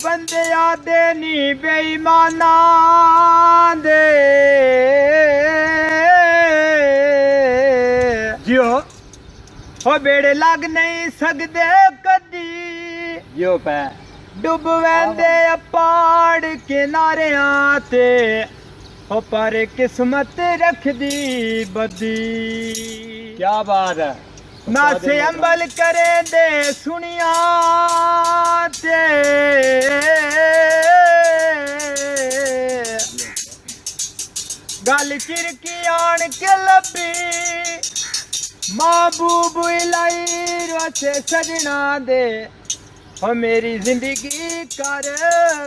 बंदे आदे नी बेईमाना दे जियो हो बेड़े लग नहीं सकदे कदी जियो पै डुब वेंदे पहाड़ किनारियां ते हो पर किस्मत रखदी बदी। क्या बात है। नासे अंबल करे दे सुनिया ते गल चिरकी आन के लबी महबूब लाई रसे सजना दे हो मेरी जिंदगी कर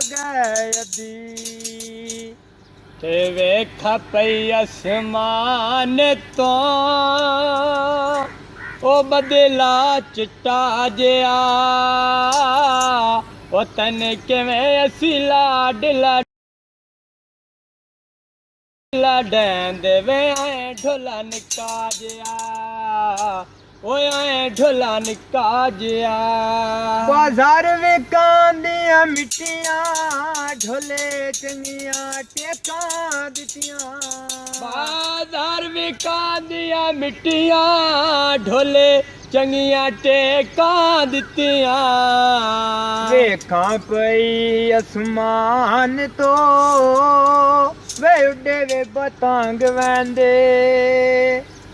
गए अदी। ते वेखा पई आसमान तो ओ बदला चिट्टा जिया ओ तन किवें असी लाड लाडैं देवे आए ढोला निक्का जिया ओए आए ढोला निक्का जिया। बाजार विकां दियां मिट्टियां ढोले चंगियां टेकां दित्तियां। बाजार विकां दियां मिट्टियां ढोले चंगियां टेकां दित्तियां। वेखां पई आसमान तो वे उड्डे वे पतंग वैंदे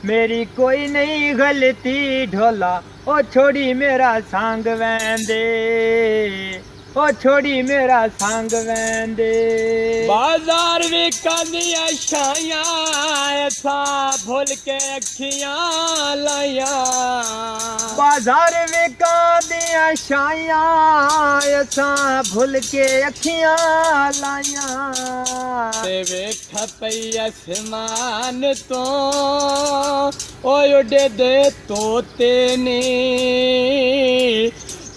मेरी कोई नहीं गलती ढोला ओ छोड़ी मेरा संग वैंदे ओ छोड़ी मेरा संग वैंदे। बाजार विकां दियां छाइयां ऐसा भुल के अखियां लाइया। बाजार विकां दियां छाइयां ऐसा भुल के अखियां लाइया। ते वेख पई आसमान तो ओए उड़े दे तोते नी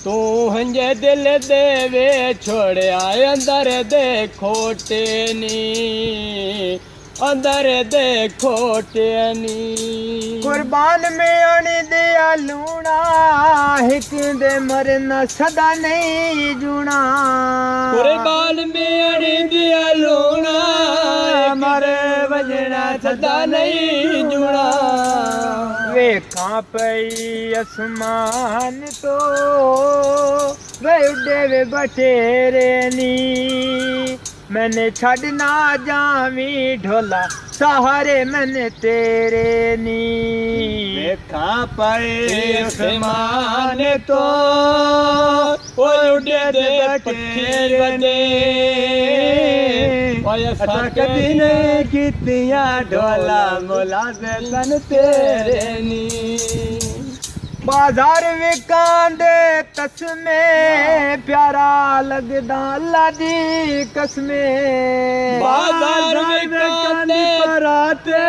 तू हंजे दिल दे वे छोड़िया अंदर दे खोटे नी अंदर दे खोटे नी। कुर्बान में आने दिया लूना हिक दे मरना सदा नहीं जूना। कुर्बान में अड़ी दिया लूना मरे बजना सदा नहीं जुड़ा। वेखां पई आसमान तो वे उड्डे वे बटेरे नी मैंने छड़ना जावी ढोला सहारे मैंने तेरे नी। वेखां पई आसमान तो ओए उड्डे दे पखेर वदे ओए असां कदी नहीं कीतियां ढोला मोला दे तन तेरे नी। बाजार विकां दे कसमे प्यारा लगदा अल्लाह दी कसमे। बाजार विकां दे पराते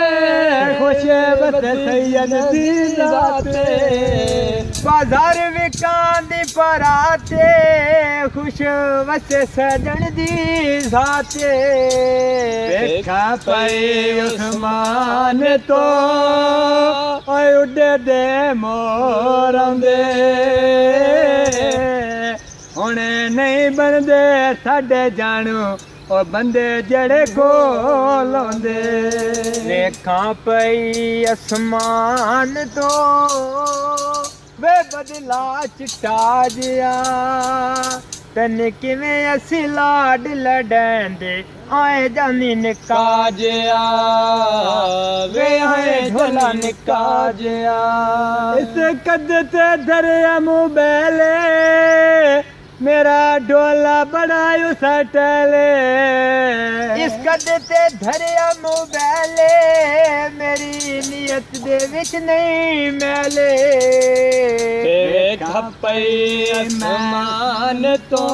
खुश बत सैयद दी जाते। बाजार विकां दी पराते खुश वसे सजन दी जाते। वेखां पई आसमान तो ओए उड्डे दे मोर आंदे हुणे नहीं बनदे साडे जानू ओ बंदे जड़े कोल आंदे। वेखां पई आसमान तो वे बदला चिट्टा जिया तन किवें असी लाड लडैंदे आए जानी निक्का काजिया वे आए ढोला निक्का जिया। इस कद ते दरिया मुबैले मेरा ढोला बड़ा उसा टले। इस कद ते धरिया मोबाइले मेरी नीयत दे विच नहीं मैले। वेखां पई आसमान तो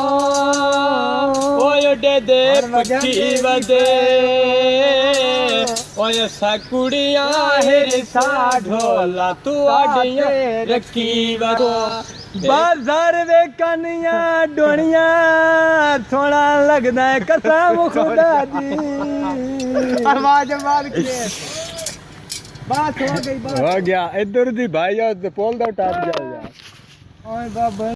ओए उड्डे दे पक्षी वदे ओए सा कुड़ियां हिरसा ढोला तू आडियां रखी वदो। बाजार वे कनिया डोनिया सोना लगदा है कसम खुदा दी। आवाज के बात हो गई। हो गया इधर दी भाई और पोल दा टप जाओ यार। ओए बाबा